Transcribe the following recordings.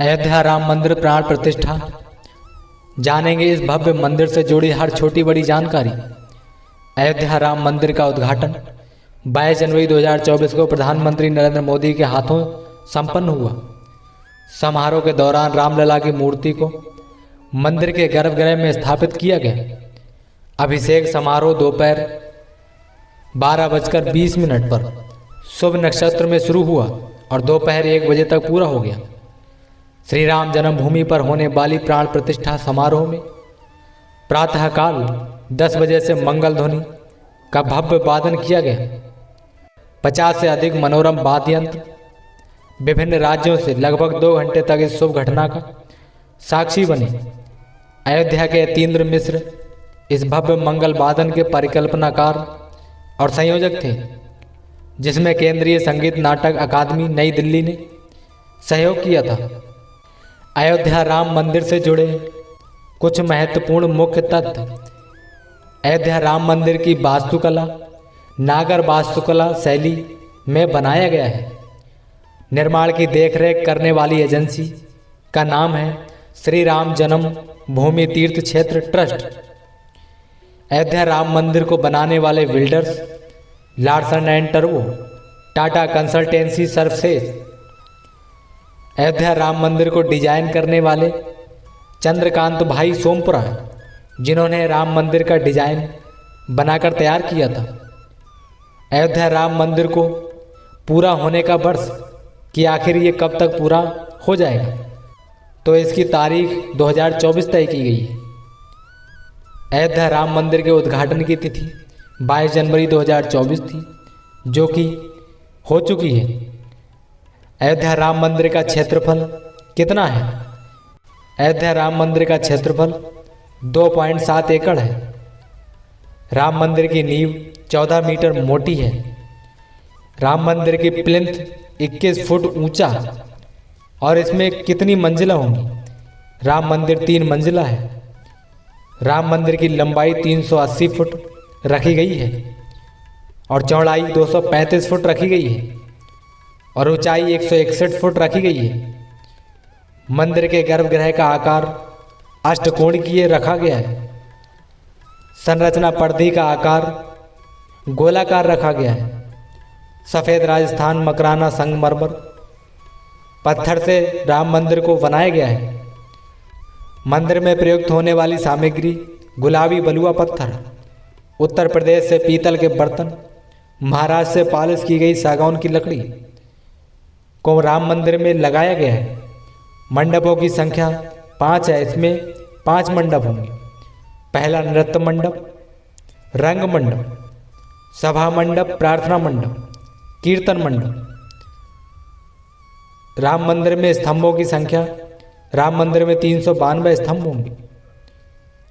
अयोध्या राम मंदिर प्राण प्रतिष्ठा। जानेंगे इस भव्य मंदिर से जुड़ी हर छोटी बड़ी जानकारी। अयोध्या राम मंदिर का उद्घाटन 22 जनवरी 2024 को प्रधानमंत्री नरेंद्र मोदी के हाथों संपन्न हुआ। समारोह के दौरान रामलला की मूर्ति को मंदिर के गर्भगृह में स्थापित किया गया। अभिषेक समारोह दोपहर 12:20 पर शुभ नक्षत्र में शुरू हुआ और दोपहर 1 बजे तक पूरा हो गया। श्री राम जन्मभूमि पर होने वाली प्राण प्रतिष्ठा समारोह में प्रातःकाल 10 बजे से मंगल ध्वनि का भव्य वादन किया गया। 50 से अधिक मनोरम वाद्य यंत्र विभिन्न राज्यों से लगभग 2 घंटे तक इस शुभ घटना का साक्षी बने। अयोध्या के यतीन्द्र मिश्र इस भव्य मंगल वादन के परिकल्पनाकार और संयोजक थे, जिसमें केंद्रीय संगीत नाटक अकादमी नई दिल्ली ने सहयोग किया था। अयोध्या राम मंदिर से जुड़े कुछ महत्वपूर्ण मुख्य तथ्य। अयोध्या राम मंदिर की वास्तुकला नागर वास्तुकला शैली में बनाया गया है। निर्माण की देखरेख करने वाली एजेंसी का नाम है श्री राम जन्म भूमि तीर्थ क्षेत्र ट्रस्ट। अयोध्या राम मंदिर को बनाने वाले builders Larsen and turbo, Tata consultancy services. Ayodhya Ram मंदिर को डिजाइन करने वाले चंद्रकांत भाई सोमपुरा हैं, जिन्होंने राम मंदिर का डिजाइन बनाकर तैयार किया था। अयोध्या राम मंदिर को पूरा होने का वर्ष कि आखिर ये कब तक पूरा हो जाएगा, तो इसकी तारीख 2024 तय की गई है। अयोध्या राम मंदिर के उद्घाटन की तिथि 22 जनवरी 2024 थी, जो कि हो चुकी है। अयोध्या राम मंदिर का क्षेत्रफल कितना है? अयोध्या राम मंदिर का क्षेत्रफल 2.7 एकड़ है। राम मंदिर की नींव 14 मीटर मोटी है। राम मंदिर की प्लिंथ 21 फुट ऊंचा और इसमें कितनी मंजिला होंगी? राम मंदिर 3 मंजिला है। राम मंदिर की लंबाई 380 फुट रखी गई है और चौड़ाई 235 फुट रखी गई है और ऊंचाई 161 फुट रखी गई है। मंदिर के गर्भगृह का आकार अष्टकोणीय रखा गया है। संरचना परिधि का आकार गोलाकार रखा गया है। सफ़ेद राजस्थान मकराना संगमरमर पत्थर से राम मंदिर को बनाया गया है। मंदिर में प्रयुक्त होने वाली सामग्री गुलाबी बलुआ पत्थर, उत्तर प्रदेश से पीतल के बर्तन, महाराष्ट्र से पॉलिश की गई सागौन की लकड़ी को राम मंदिर में लगाया गया है। मंडपों की संख्या 5 है। इसमें 5 मंडप होंगे। पहला नृत्य मंडप, रंग मंडप, सभा मंडप, प्रार्थना मंडप, कीर्तन मंडप। राम मंदिर में स्तंभों की संख्या, राम मंदिर में 392 स्तंभ होंगे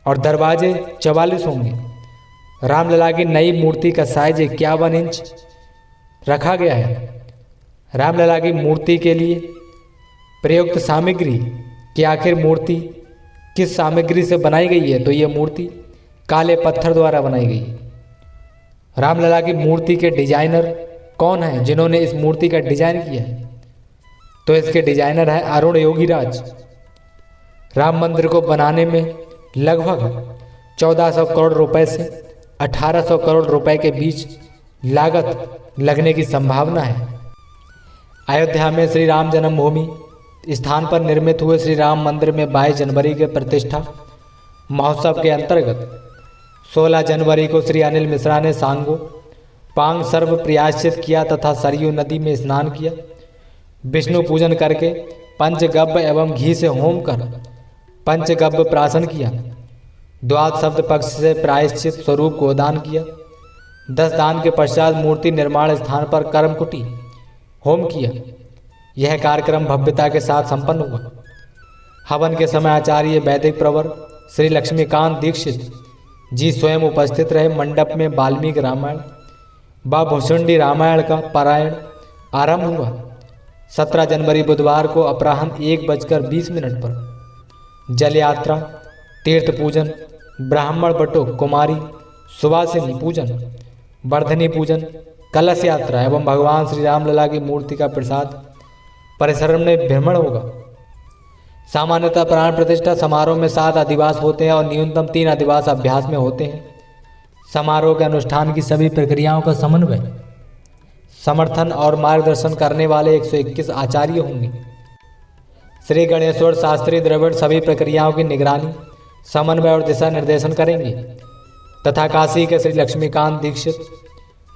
और दरवाजे 44 होंगे। रामलला की नई मूर्ति का साइज 51 इंच रखा गया है। रामलला की मूर्ति के लिए प्रयुक्त सामग्री कि आखिर मूर्ति किस सामग्री से बनाई गई है, तो ये मूर्ति काले पत्थर द्वारा बनाई गई है। रामलला की मूर्ति के डिजाइनर कौन हैं, जिन्होंने इस मूर्ति का डिजाइन किया है? तो इसके डिजाइनर है अरुण योगीराज। राम मंदिर को बनाने में लगभग 1400 करोड़ रुपए से 1800 करोड़ रुपए के बीच लागत लगने की संभावना है। अयोध्या में श्री राम जन्मभूमि स्थान पर निर्मित हुए श्री राम मंदिर में 22 जनवरी के प्रतिष्ठा महोत्सव के अंतर्गत 16 जनवरी को श्री अनिल मिश्रा ने सांगो पांग सर्व प्रायश्चित किया तथा सरयू नदी में स्नान किया। विष्णु पूजन करके पंचगव्य एवं घी से होम कर पंचगव्य प्राशन किया। द्वाद शब्द पक्ष से प्रायश्चित स्वरूप गोदान किया। 10 दान के पश्चात मूर्ति निर्माण स्थान पर कर्मकुटी होम किया। यह कार्यक्रम भव्यता के साथ संपन्न हुआ। हवन के समय आचार्य वैदिक प्रवर श्री लक्ष्मीकांत दीक्षित जी स्वयं उपस्थित रहे। मंडप में वाल्मीकि रामायण व भुसुंडी रामायण का पारायण आरंभ हुआ। 17 जनवरी बुधवार को अपराह्न 1:20 पर जल यात्रा, तीर्थ पूजन, ब्राह्मण बटुक, कुमारी सुवासिनी पूजन, वर्धनी पूजन, कलश यात्रा एवं भगवान श्री रामलला की मूर्ति का प्रसाद परिसर में भ्रमण होगा। सामान्यतः प्राण प्रतिष्ठा समारोह में 7 अधिवास होते हैं और न्यूनतम 3 अधिवास अभ्यास में होते हैं। समारोह के अनुष्ठान की सभी प्रक्रियाओं का समन्वय, समर्थन और मार्गदर्शन करने वाले 121 आचार्य होंगे। श्री गणेश्वर शास्त्री द्रविड़ सभी प्रक्रियाओं की निगरानी, समन्वय और दिशा निर्देशन करेंगे तथा काशी के श्री लक्ष्मीकांत दीक्षित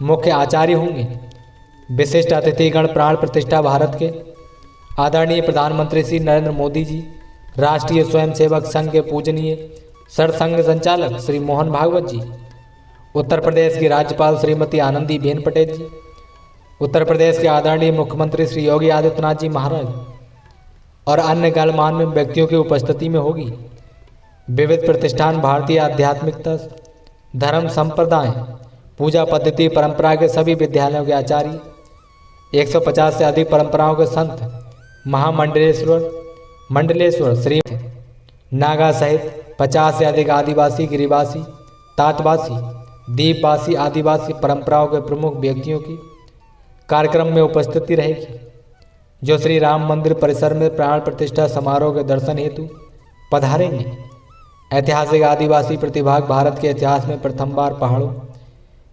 मुख्य आचार्य होंगे। विशिष्ट अतिथिगण प्राण प्रतिष्ठा भारत के आदरणीय प्रधानमंत्री श्री नरेंद्र मोदी जी, राष्ट्रीय स्वयंसेवक संघ के पूजनीय सरसंघ संचालक श्री मोहन भागवत जी, उत्तर प्रदेश की राज्यपाल श्रीमती आनंदीबेन पटेल जी, उत्तर प्रदेश के आदरणीय मुख्यमंत्री श्री योगी आदित्यनाथ जी महाराज और अन्य गणमान्य व्यक्तियों की उपस्थिति में होगी। विविध प्रतिष्ठान भारतीय आध्यात्मिकता, धर्म संप्रदाय, पूजा पद्धति परंपरा के सभी विद्यालयों के आचार्य, 150 से अधिक परंपराओं के संत, मंडलेश्वर श्री नागा सहित 50 से अधिक आदिवासी, गिरिवासी, तातवासी, दीपवासी, आदिवासी परंपराओं के प्रमुख व्यक्तियों की कार्यक्रम में उपस्थिति रहेगी, जो श्री राम मंदिर परिसर में प्राण प्रतिष्ठा समारोह के दर्शन हेतु पधारेंगे। ऐतिहासिक आदिवासी प्रतिभाग भारत के इतिहास में प्रथम बार पहाड़ों,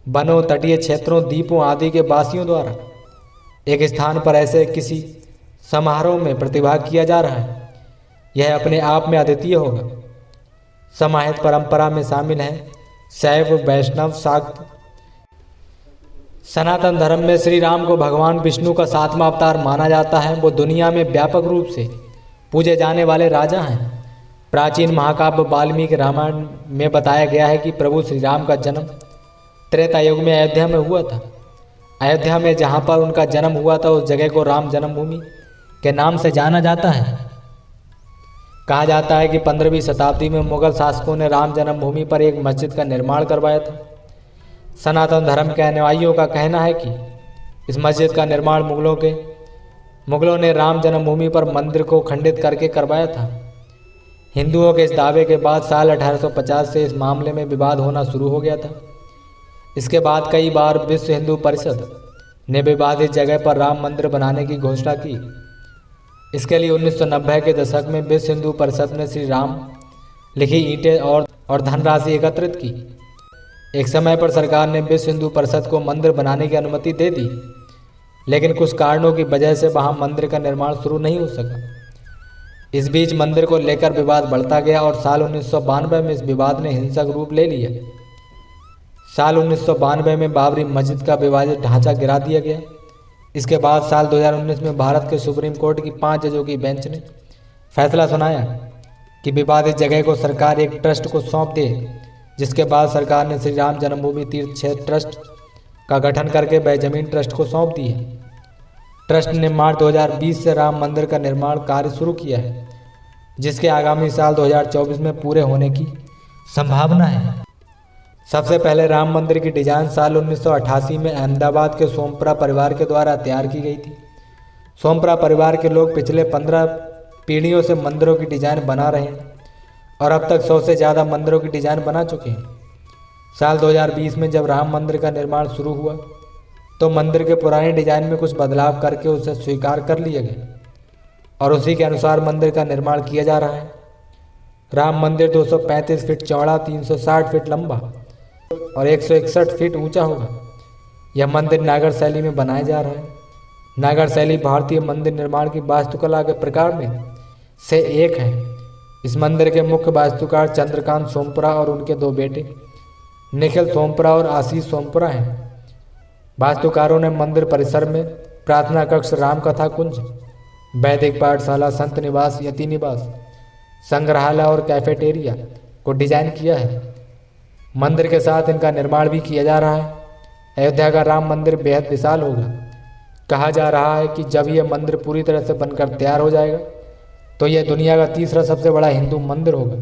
वनों, तटीय क्षेत्रों, द्वीपों आदि के वासियों द्वारा एक स्थान पर ऐसे किसी समारोह में प्रतिभाग किया जा रहा है। यह अपने आप में अद्वितीय होगा। समाहित परंपरा में शामिल है शैव, वैष्णव, शाक्त। सनातन धर्म में श्री राम को भगवान विष्णु का 7वां अवतार माना जाता है। वो दुनिया में व्यापक रूप से पूजे जाने वाले राजा हैं। प्राचीन महाकाव्य वाल्मीकि रामायण में बताया गया है कि प्रभु श्री राम का जन्म त्रेता युग में अयोध्या में हुआ था। अयोध्या में जहाँ पर उनका जन्म हुआ था उस जगह को राम जन्मभूमि के नाम से जाना जाता है। कहा जाता है कि 15वीं शताब्दी में मुगल शासकों ने राम जन्मभूमि पर एक मस्जिद का निर्माण करवाया था। सनातन धर्म के अनुयायियों का कहना है कि इस मस्जिद का निर्माण मुगलों ने राम जन्मभूमि पर मंदिर को खंडित करके करवाया था। हिंदुओं के इस दावे के बाद साल 1850 से इस मामले में विवाद होना शुरू हो गया था। इसके बाद कई बार विश्व हिंदू परिषद ने विवादित जगह पर राम मंदिर बनाने की घोषणा की। इसके लिए 1990 के दशक में विश्व हिंदू परिषद ने श्री राम लिखी ईंटें और धनराशि एकत्रित की। एक समय पर सरकार ने विश्व हिंदू परिषद को मंदिर बनाने की अनुमति दे दी, लेकिन कुछ कारणों की वजह से वहां मंदिर का निर्माण शुरू नहीं हो सका। इस बीच मंदिर को लेकर विवाद बढ़ता गया और साल 1992 में इस विवाद ने हिंसक रूप ले लिया। साल 1992 में बाबरी मस्जिद का विवादित ढांचा गिरा दिया गया। इसके बाद साल 2019 में भारत के सुप्रीम कोर्ट की 5 जजों की बेंच ने फैसला सुनाया कि विवादित जगह को सरकार एक ट्रस्ट को सौंप दे, जिसके बाद सरकार ने श्री राम जन्मभूमि तीर्थ क्षेत्र ट्रस्ट का गठन करके वह जमीन ट्रस्ट को सौंप दी है। ट्रस्ट ने मार्च 2020 से राम मंदिर का निर्माण कार्य शुरू किया है, जिसके आगामी साल 2024 में पूरे होने की संभावना है। सबसे पहले राम मंदिर की डिजाइन साल 1988 में अहमदाबाद के सोमपुरा परिवार के द्वारा तैयार की गई थी। सोमपुरा परिवार के लोग पिछले 15 पीढ़ियों से मंदिरों की डिजाइन बना रहे हैं और अब तक 100 से ज़्यादा मंदिरों की डिजाइन बना चुके हैं। साल 2020 में जब राम मंदिर का निर्माण शुरू हुआ तो मंदिर के पुराने डिजाइन में कुछ बदलाव करके उसे स्वीकार कर लिए गए और उसी के अनुसार मंदिर का निर्माण किया जा रहा है। राम मंदिर 235 फीट चौड़ा, 360 फीट लंबा और 161 फीट ऊंचा होगा। यह मंदिर नागर शैली में बनाया जा रहा है। नागर शैली भारतीय मंदिर निर्माण की वास्तुकला के प्रकार में से एक है। इस मंदिर के मुख्य वास्तुकार चंद्रकांत सोमपुरा और उनके 2 बेटे निखिल सोमपुरा और आशीष सोमपुरा हैं। वास्तुकारों ने मंदिर परिसर में प्रार्थना कक्ष, राम कथा कुंज, वैदिक पाठशाला, संत निवास, यति निवास, संग्रहालय और कैफेटेरिया को डिजाइन किया है। मंदिर के साथ इनका निर्माण भी किया जा रहा है। अयोध्या का राम मंदिर बेहद विशाल होगा। कहा जा रहा है कि जब यह मंदिर पूरी तरह से बनकर तैयार हो जाएगा तो यह दुनिया का तीसरा सबसे बड़ा हिंदू मंदिर होगा।